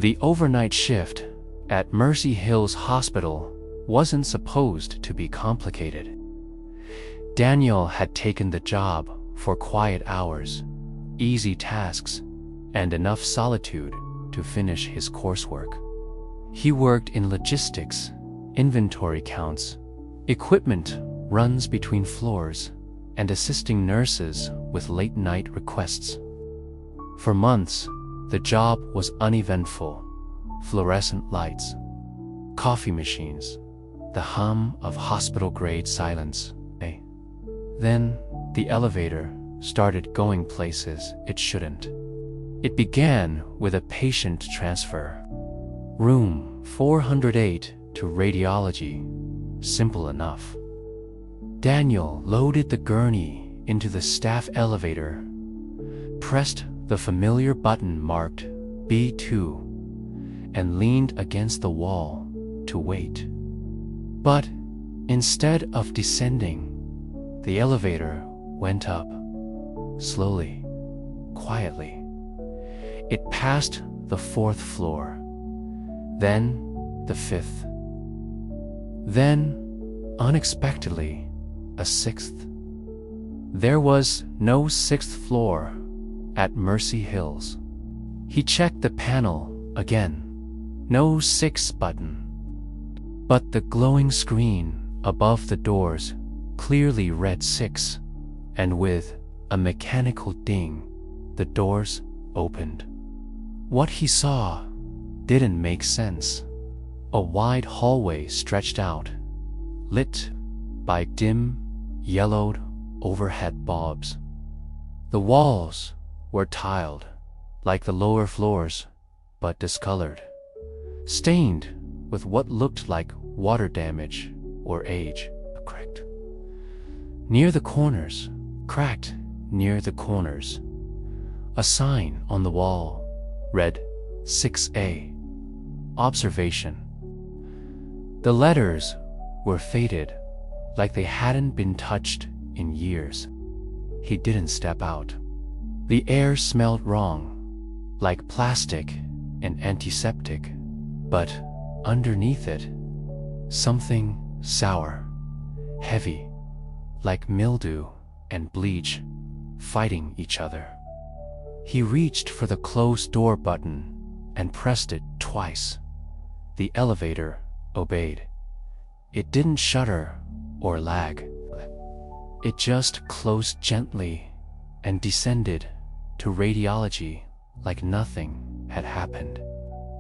The overnight shift at Mercy Hills Hospital wasn't supposed to be complicated. Daniel had taken the job for quiet hours, easy tasks, and enough solitude to finish his coursework. He worked in logistics, inventory counts, equipment runs between floors, and assisting nurses with late-night requests. For months, the job was uneventful. Fluorescent lights, coffee machines, the hum of hospital-grade silence. Then, the elevator started going places it shouldn't. It began with a patient transfer. Room 408 to radiology. Simple enough. Daniel loaded the gurney into the staff elevator, pressed the familiar button marked B2, and leaned against the wall to wait. But instead of descending, the elevator went up, slowly, quietly. It passed the 4th floor, then the 5th. Then, unexpectedly, a 6th. There was no 6th floor at Mercy Hills. He checked the panel again. No 6 button. But the glowing screen above the doors clearly read 6, and with a mechanical ding, the doors opened. What he saw didn't make sense. A wide hallway stretched out, lit by dim, yellowed overhead bulbs. The walls were tiled, like the lower floors, but discolored, stained with what looked like water damage or age. Cracked near the corners, a sign on the wall read 6A, observation. The letters were faded, like they hadn't been touched in years. He didn't step out. The air smelled wrong, like plastic and antiseptic, but underneath it, something sour, heavy, like mildew and bleach, fighting each other. He reached for the close door button and pressed it twice. The elevator obeyed. It didn't shudder or lag. It just closed gently and descended to radiology like nothing had happened.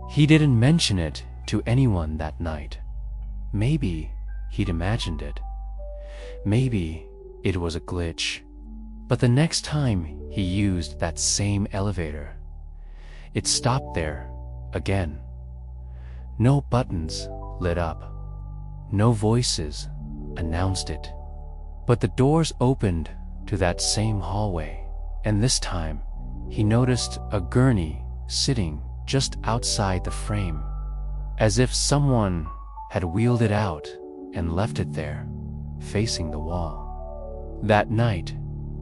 He didn't mention it to anyone that night. Maybe he'd imagined it. Maybe it was a glitch. But the next time he used that same elevator, it stopped there again. No buttons lit up. No voices announced it. But the doors opened to that same hallway, and this time he noticed a gurney sitting just outside the frame, as if someone had wheeled it out and left it there, facing the wall. That night,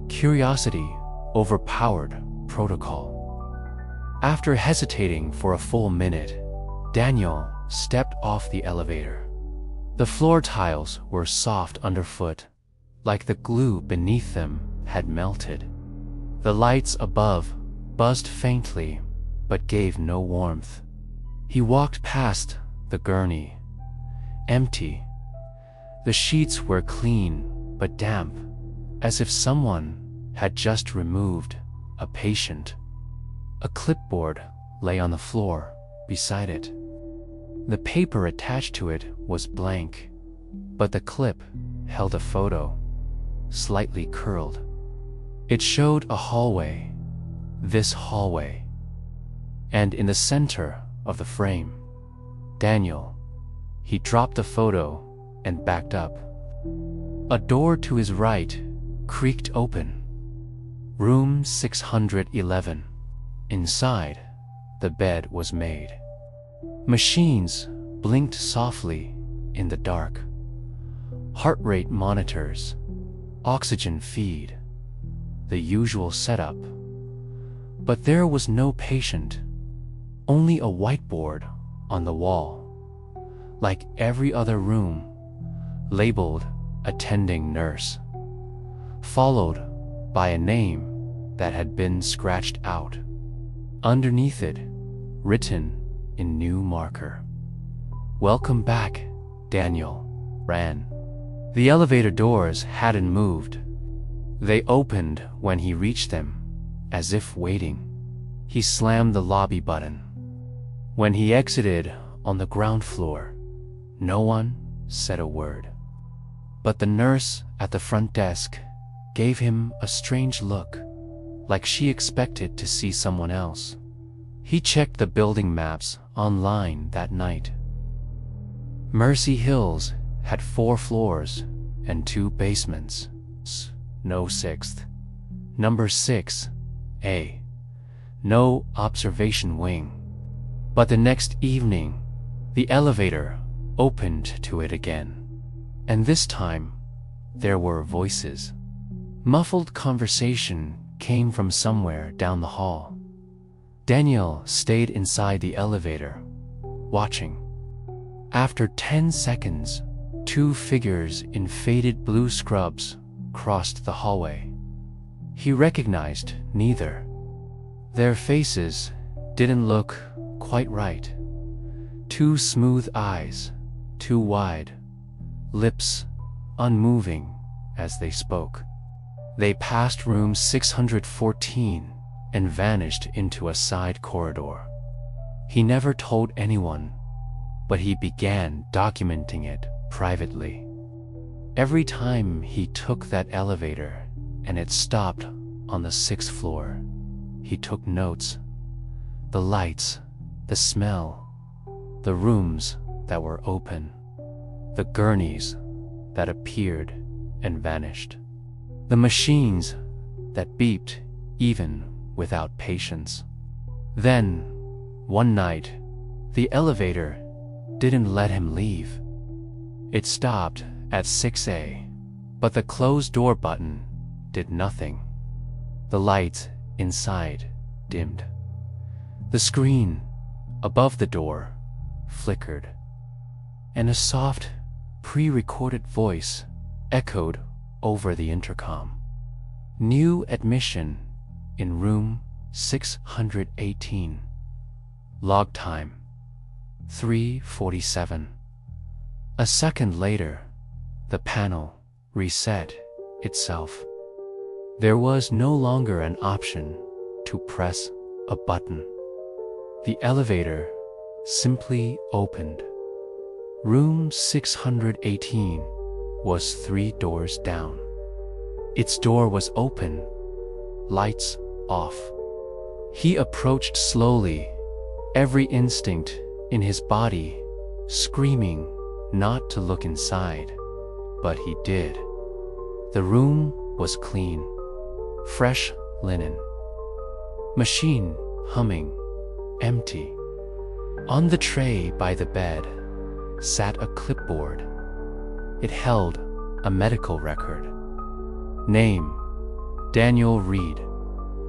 curiosity overpowered protocol. After hesitating for a full minute, Daniel stepped off the elevator. The floor tiles were soft underfoot, like the glue beneath them had melted. The lights above buzzed faintly, but gave no warmth. He walked past the gurney, empty. The sheets were clean, but damp, as if someone had just removed a patient. A clipboard lay on the floor beside it. The paper attached to it was blank, but the clip held a photo, slightly curled. It showed a hallway, this hallway, and in the center of the frame, Daniel. He dropped the photo and backed up. A door to his right creaked open. Room 611. Inside, the bed was made. Machines blinked softly in the dark. Heart rate monitors, oxygen feed, the usual setup. But there was no patient, only a whiteboard on the wall, like every other room, labeled attending nurse, followed by a name that had been scratched out. Underneath it, written in new marker, "Welcome back, Daniel." Ran. The elevator doors hadn't moved. They opened when he reached them, as if waiting. He slammed the lobby button. When he exited on the ground floor, no one said a word. But the nurse at the front desk gave him a strange look, like she expected to see someone else. He checked the building maps online that night. Mercy Hills had 4 floors and 2 basements. No 6th. Number 6A. No observation wing. But the next evening, the elevator opened to it again. And this time, there were voices. Muffled conversation came from somewhere down the hall. Daniel stayed inside the elevator, watching. After 10 seconds, 2 figures in faded blue scrubs crossed the hallway. He recognized neither. Their faces didn't look quite right. 2 smooth eyes, too wide, lips unmoving as they spoke. They passed room 614 and vanished into a side corridor. He never told anyone, but he began documenting it privately. Every time he took that elevator and it stopped on the 6th floor, he took notes. The lights, the smell, the rooms that were open, the gurneys that appeared and vanished, the machines that beeped even without patience. Then, one night, the elevator didn't let him leave. It stopped at 6A, but the closed door button did nothing. The lights inside dimmed. The screen above the door flickered, and a soft, pre-recorded voice echoed over the intercom. New admission in room 618. Log time 3:47. A second later, the panel reset itself. There was no longer an option to press a button. The elevator simply opened. Room 618 was 3 doors down. Its door was open, lights off. He approached slowly, every instinct in his body screaming not to look inside, but he did. The room was clean, fresh linen. Machine humming, empty. On the tray by the bed sat a clipboard. It held a medical record. Name: Daniel Reed.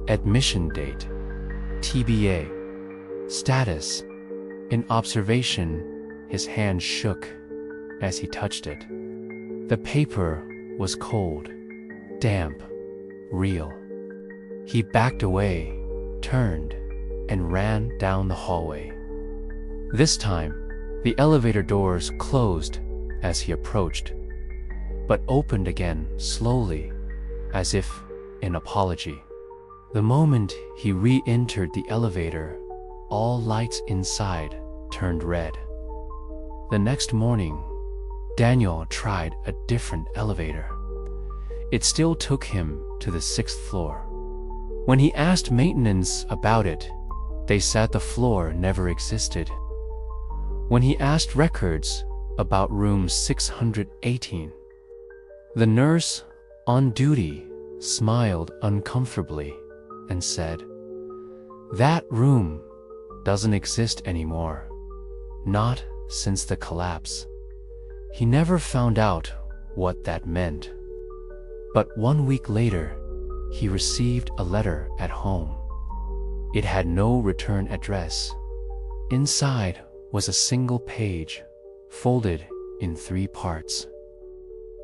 Admission date: TBA. Status: in observation. His hand shook as he touched it. The paper was cold, damp, real. He backed away, turned, and ran down the hallway. This time, the elevator doors closed as he approached, but opened again slowly, as if in apology. The moment he re-entered the elevator, all lights inside turned red. The next morning, Daniel tried a different elevator. It still took him to the 6th floor. When he asked maintenance about it, they said the floor never existed. When he asked records about room 618, the nurse on duty smiled uncomfortably and said, "That room doesn't exist anymore, not since the collapse." He never found out what that meant. But 1 week later, he received a letter at home. It had no return address, Inside was a single page, folded in 3 parts.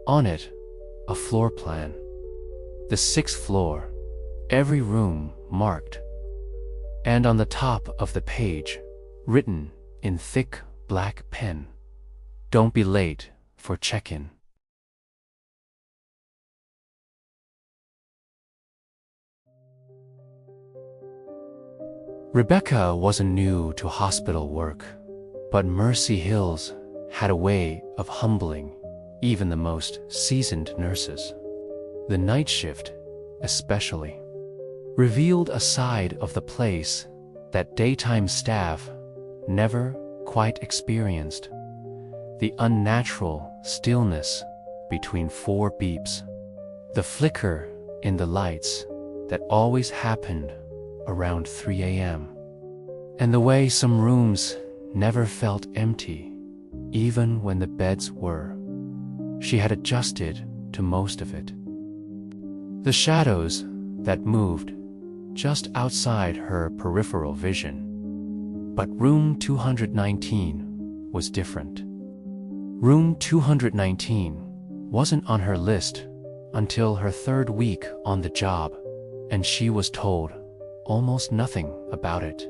On it, a floor plan. The 6th floor, every room marked. And on the top of the page, written in thick black pen, "Don't be late for check-in." Rebecca wasn't new to hospital work, but Mercy Hills had a way of humbling even the most seasoned nurses. The night shift, especially, revealed a side of the place that daytime staff never quite experienced: the unnatural stillness between 4 beeps, the flicker in the lights that always happened around 3 a.m., and the way some rooms never felt empty, even when the beds were. She had adjusted to most of it. The shadows that moved just outside her peripheral vision. But room 219 was different. Room 219 wasn't on her list until her 3rd week on the job, and she was told almost nothing about it,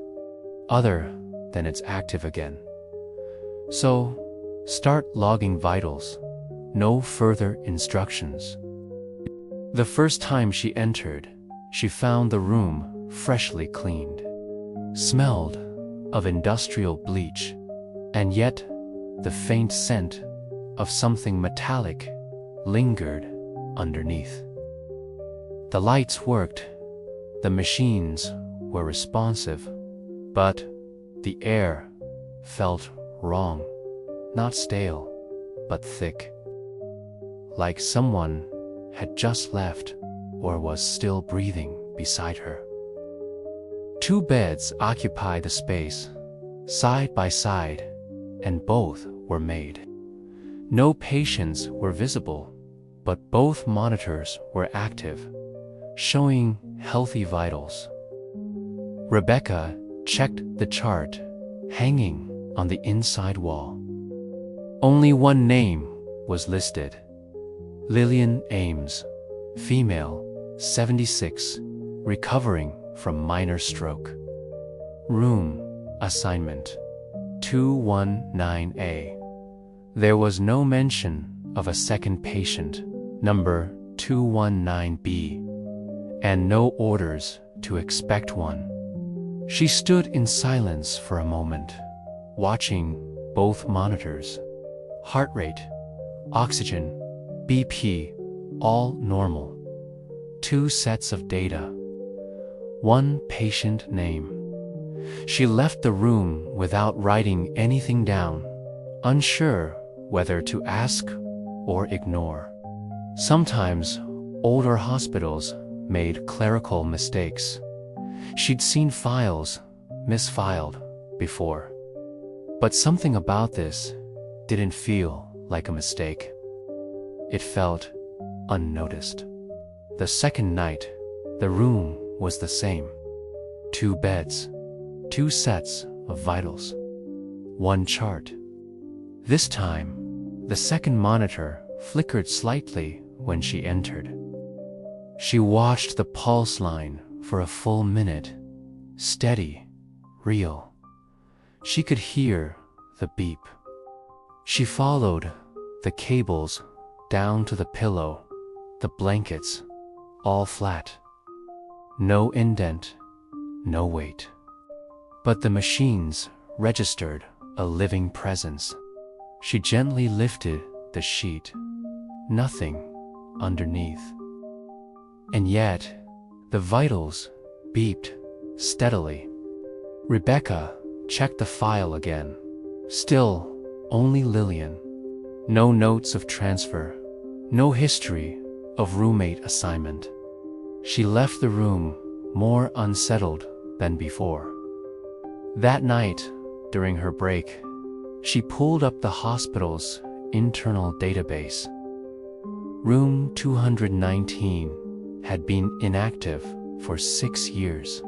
other than it's active again. So, start logging vitals. No further instructions. The first time she entered, she found the room freshly cleaned, smelled of industrial bleach, and yet the faint scent of something metallic lingered underneath. The lights worked, the machines were responsive, but the air felt wrong, not stale, but thick, like someone had just left or was still breathing beside her. 2 beds occupied the space, side by side, and both were made. No patients were visible, but both monitors were active, showing healthy vitals. Rebecca checked the chart hanging on the inside wall. Only one name was listed: Lillian Ames, female, 76, recovering from minor stroke. Room assignment 219A. There was no mention of a second patient, number 219B, and no orders to expect one. She stood in silence for a moment, watching both monitors. Heart rate, oxygen, BP, all normal. 2 sets of data. 1 patient name. She left the room without writing anything down, unsure whether to ask or ignore. Sometimes older hospitals made clerical mistakes. She'd seen files misfiled before. But something about this didn't feel like a mistake. It felt unnoticed. The second night, the room was the same. 2 beds, 2 sets of vitals, 1 chart. This time, the second monitor flickered slightly when she entered. She watched the pulse line for a full minute, steady, real. She could hear the beep. She followed the cables down to the pillow, the blankets, all flat. No indent, no weight. But the machines registered a living presence. She gently lifted the sheet. Nothing underneath. And yet, the vitals beeped steadily. Rebecca checked the file again. Still, only Lillian. No notes of transfer. No history of roommate assignment. She left the room more unsettled than before. That night, during her break, she pulled up the hospital's internal database. Room 219 had been inactive for 6 years.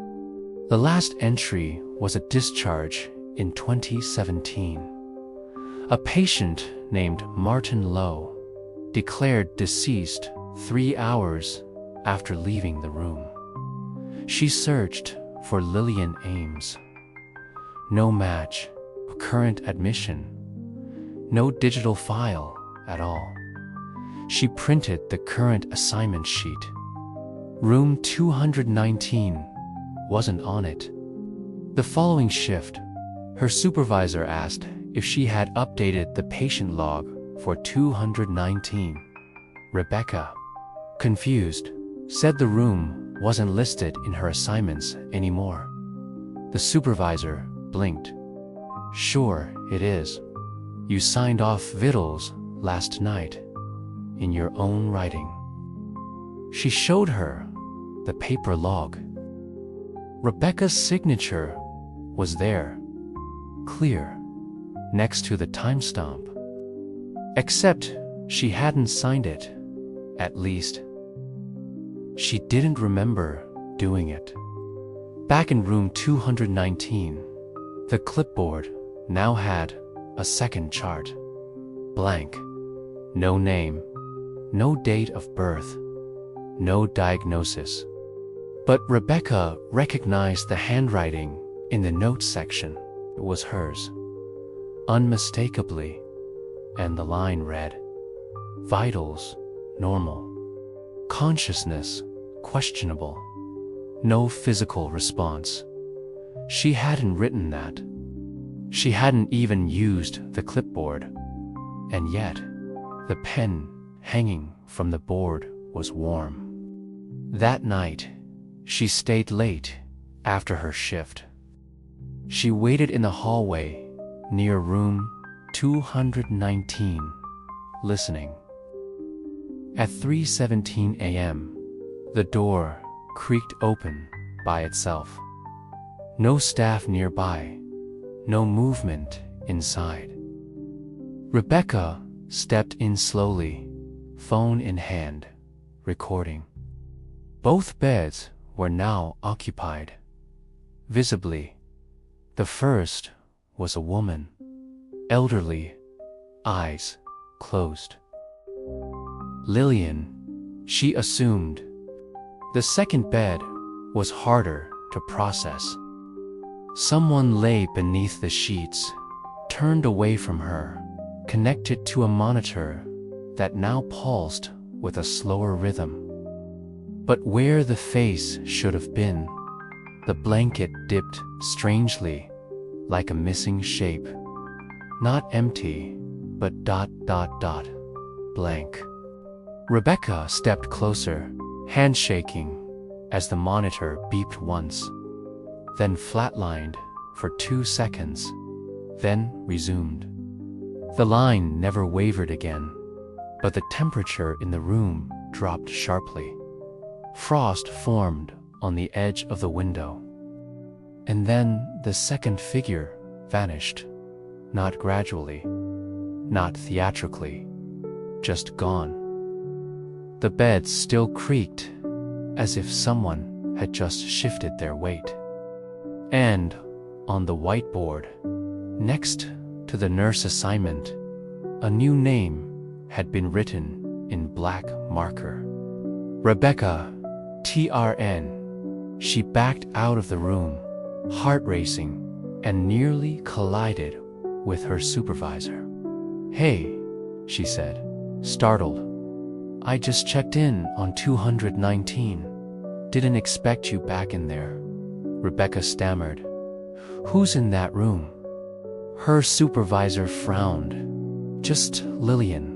The last entry was a discharge in 2017. A patient named Martin Lowe declared deceased 3 hours after leaving the room. She searched for Lillian Ames. No match, current admission, no digital file at all. She printed the current assignment sheet. Room 219 wasn't on it. The following shift, her supervisor asked if she had updated the patient log for 219. Rebecca, confused, said the room wasn't listed in her assignments anymore. The supervisor blinked. Sure it is. You signed off vitals last night in your own writing. She showed her the paper log. Rebecca's signature was there, clear, next to the timestamp. Except she hadn't signed it, at least. She didn't remember doing it. Back in room 219, the clipboard now had a second chart. Blank. No name, no date of birth, no diagnosis. But Rebecca recognized the handwriting in the notes section. It was hers, unmistakably, and the line read, "Vitals, normal. Consciousness, questionable. No physical response." She hadn't written that. She hadn't even used the clipboard. And yet, the pen hanging from the board was warm. That night, she stayed late after her shift. She waited in the hallway near room 219, listening. At 3:17 a.m., the door creaked open by itself. No staff nearby, no movement inside. Rebecca stepped in slowly, phone in hand, recording. Both beds were now occupied. Visibly, the first was a woman, elderly, eyes closed. Lillian, she assumed. The second bed was harder to process. Someone lay beneath the sheets, turned away from her, connected to a monitor that now pulsed with a slower rhythm. But where the face should have been, the blanket dipped strangely, like a missing shape. Not empty, but ... blank. Rebecca stepped closer, hand shaking, as the monitor beeped once, then flatlined for 2 seconds, then resumed. The line never wavered again, but the temperature in the room dropped sharply. Frost formed on the edge of the window. And then the second figure vanished, not gradually, not theatrically, just gone. The beds still creaked, as if someone had just shifted their weight. And on the whiteboard, next to the nurse assignment, a new name had been written in black marker. Rebecca, TRN. She backed out of the room, heart racing, and nearly collided with her supervisor. "Hey," she said, startled. "I just checked in on 219. Didn't expect you back in there." Rebecca stammered. "Who's in that room?" Her supervisor frowned. "Just Lillian."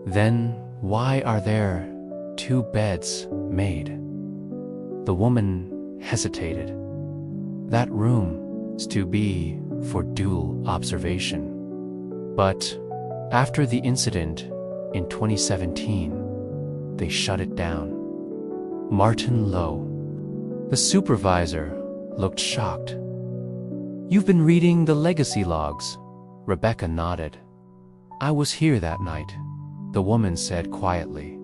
"Then why are there 2 beds made?" The woman hesitated. "That room is to be for dual observation. But after the incident in 2017, they shut it down." Martin Lowe. The supervisor looked shocked. "You've been reading the legacy logs?" Rebecca nodded. "I was here that night," the woman said quietly.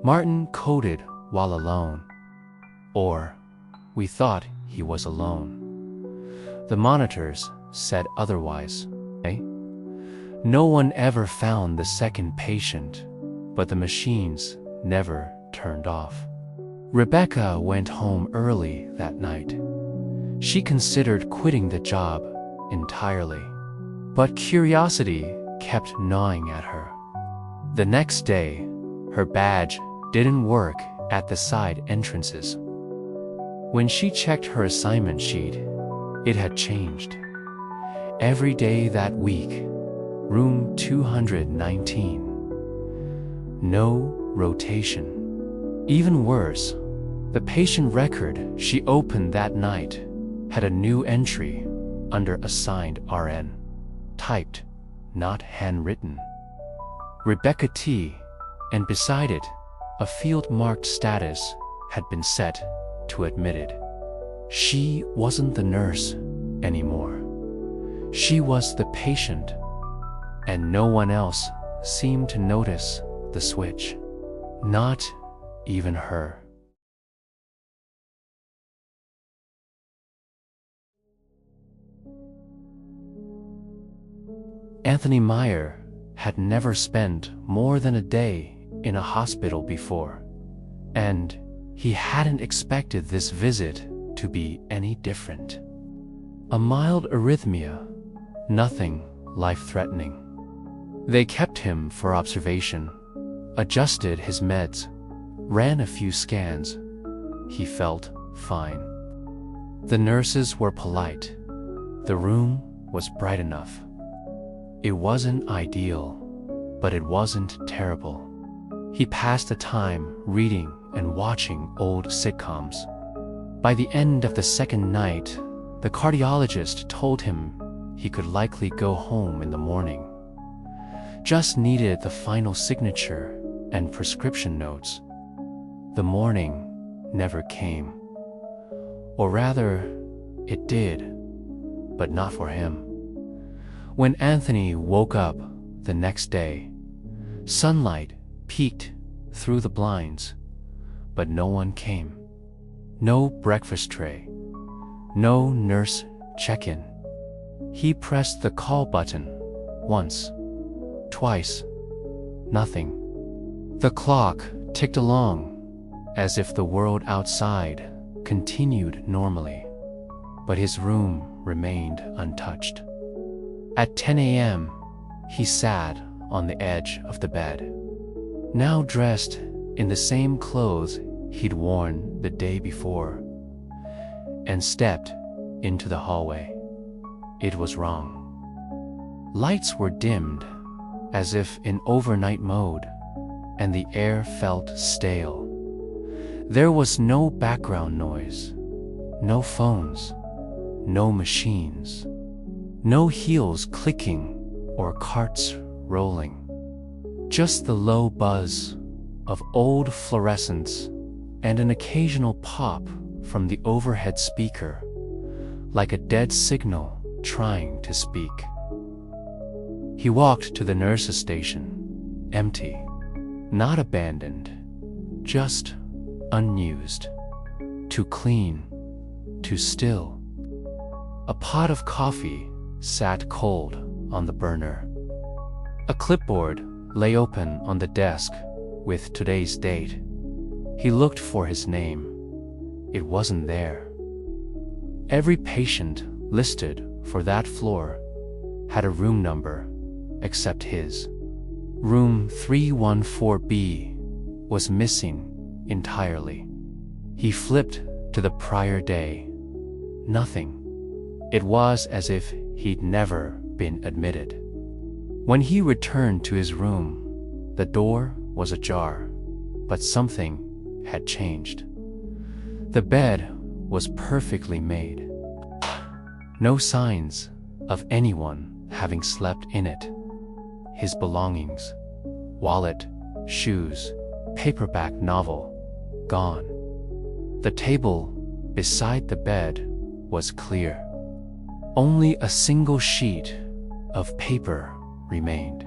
"Martin coded while alone. Or, we thought he was alone. The monitors said otherwise. No one ever found the second patient, but the machines never turned off. Rebecca went home early that night. She considered quitting the job entirely, but curiosity kept gnawing at her. The next day, her badge didn't work at the side entrances. When she checked her assignment sheet, it had changed. Every day that week, room 219. No rotation. Even worse, the patient record she opened that night had a new entry under assigned RN, typed, not handwritten. Rebecca T, and beside it, a field marked status had been set to admitted. She wasn't the nurse anymore. She was the patient, and no one else seemed to notice the switch. Not even her. Anthony Meyer had never spent more than a day in a hospital before, and he hadn't expected this visit to be any different. A mild arrhythmia, nothing life-threatening. They kept him for observation, adjusted his meds, ran a few scans. He felt fine. The nurses were polite. The room was bright enough. It wasn't ideal, but it wasn't terrible. He passed the time reading and watching old sitcoms. By the end of the second night, the cardiologist told him he could likely go home in the morning. Just needed the final signature and prescription notes. The morning never came. Or rather, it did, but not for him. When Anthony woke up the next day, sunlight peeked through the blinds, but no one came. No breakfast tray. No nurse check-in. He pressed the call button once, twice. Nothing. The clock ticked along as if the world outside continued normally, but his room remained untouched. At 10 a.m., he sat on the edge of the bed, now dressed in the same clothes he'd worn the day before, and stepped into the hallway. It was wrong. Lights were dimmed, as if in overnight mode, and the air felt stale. There was no background noise, no phones, no machines, no heels clicking or carts rolling. Just the low buzz of old fluorescents and an occasional pop from the overhead speaker, like a dead signal trying to speak. He walked to the nurse's station, empty, not abandoned, just unused, too clean, too still. A pot of coffee sat cold on the burner. A clipboard lay open on the desk with today's date. He looked for his name. It wasn't there. Every patient listed for that floor had a room number except his. Room 314B was missing entirely. He flipped to the prior day. Nothing. It was as if he'd never been admitted. When he returned to his room, the door was ajar, but something had changed. The bed was perfectly made. No signs of anyone having slept in it. His belongings, wallet, shoes, paperback novel, gone. The table beside the bed was clear. Only a single sheet of paper remained,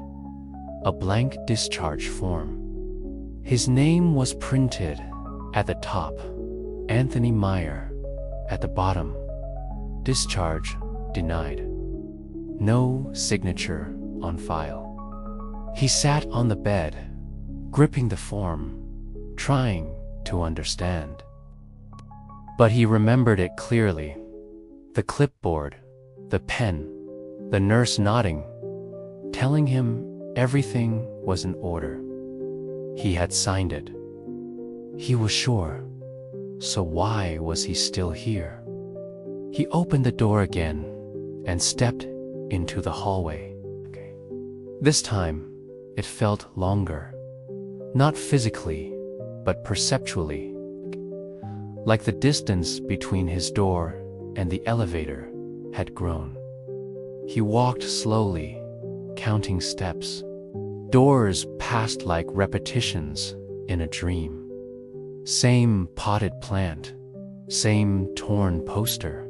a blank discharge form. His name was printed at the top, Anthony Meyer, at the bottom, discharge denied. no signature on file. He sat on the bed, gripping the form, trying to understand. But he remembered it clearly. The clipboard, the pen, the nurse nodding, telling him everything was in order. He had signed it. He was sure. So why was he still here? He opened the door again and stepped into the hallway. This time, it felt longer. Not physically, but perceptually. Like the distance between his door and the elevator had grown. He walked slowly, counting steps. Doors passed like repetitions in a dream. Same potted plant, same torn poster,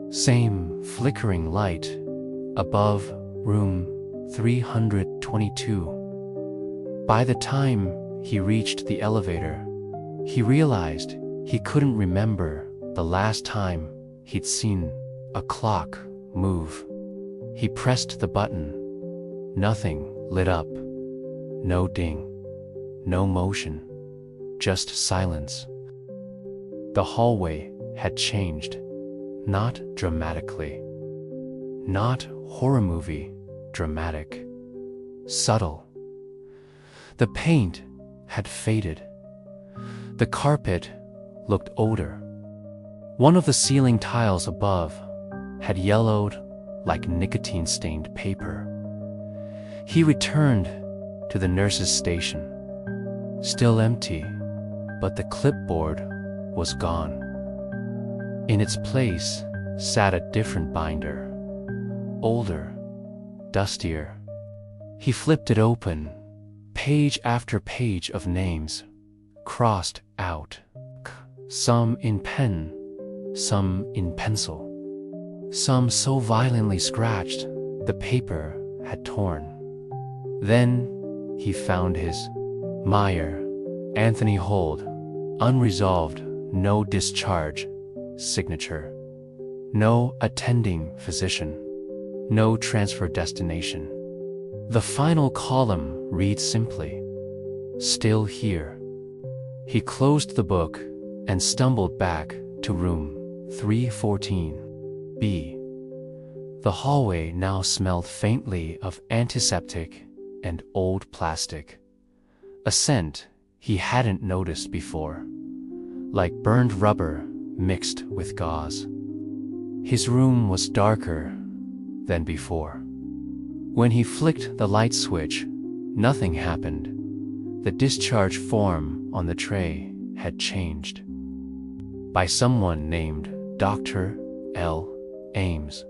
same flickering light above room 322. By the time he reached the elevator, he realized he couldn't remember the last time he'd seen a clock move. He pressed the button. Nothing lit up. No ding. No motion. Just silence. The hallway had changed. Not dramatically. Not horror movie dramatic. Subtle. The paint had faded. The carpet looked older. One of the ceiling tiles above had yellowed like nicotine-stained paper. He returned to the nurse's station. Still empty, but the clipboard was gone. In its place sat a different binder, older, dustier. He flipped it open, page after page of names, crossed out, some in pen, some in pencil, some so violently scratched the paper had torn. Then he found his Meyer, Anthony Hold, unresolved, no discharge, signature. No attending physician. No transfer destination. The final column reads simply, "Still here." He closed the book and stumbled back to room 314B. The hallway now smelled faintly of antiseptic and old plastic. A scent he hadn't noticed before, like burned rubber mixed with gauze. His room was darker than before. When he flicked the light switch, nothing happened. The discharge form on the tray had changed. By someone named Dr. L. Ames.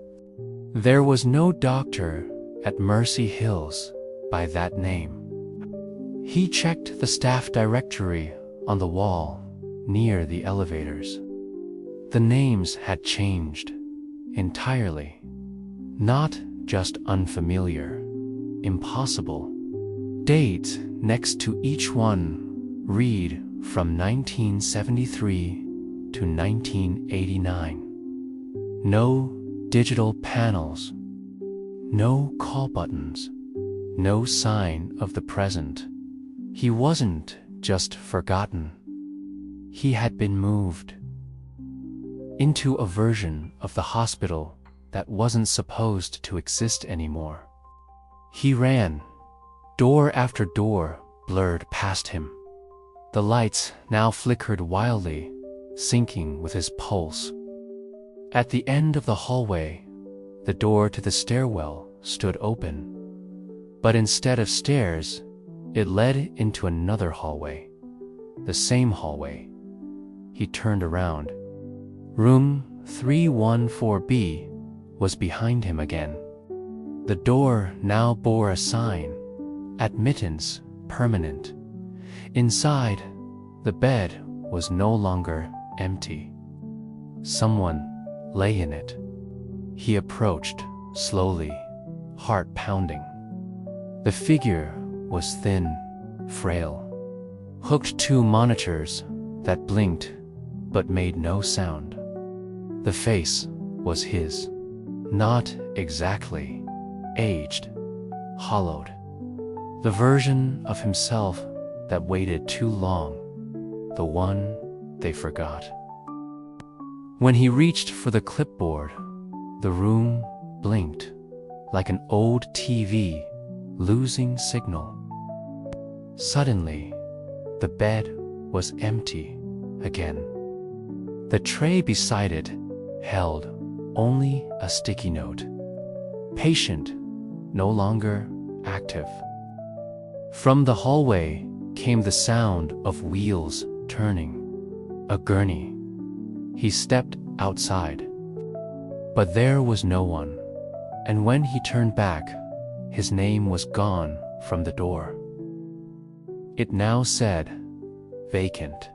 There was no doctor at Mercy Hills by that name. He checked the staff directory on the wall near the elevators. The names had changed entirely. Not just unfamiliar, impossible. Date next to each one read from 1973 to 1989. No digital panels. No call buttons. No sign of the present. He wasn't just forgotten. He had been moved into a version of the hospital that wasn't supposed to exist anymore. He ran. Door after door blurred past him. The lights now flickered wildly, syncing with his pulse. At the end of the hallway, the door to the stairwell stood open. But instead of stairs, it led into another hallway. The same hallway. He turned around. Room 314B was behind him again. The door now bore a sign, "Admittance permanent." Inside, the bed was no longer empty. Someone lay in it. He approached, slowly, heart pounding. The figure was thin, frail, hooked to monitors that blinked but made no sound. The face was his. Not exactly. aged, hollowed. The version of himself that waited too long, the one they forgot. When he reached for the clipboard, the room blinked like an old TV losing signal. Suddenly, the bed was empty again. The tray beside it held only a sticky note. Patient, no longer active. From the hallway came the sound of wheels turning. A gurney. He stepped outside. But there was no one, and when he turned back, his name was gone from the door. It now said, vacant.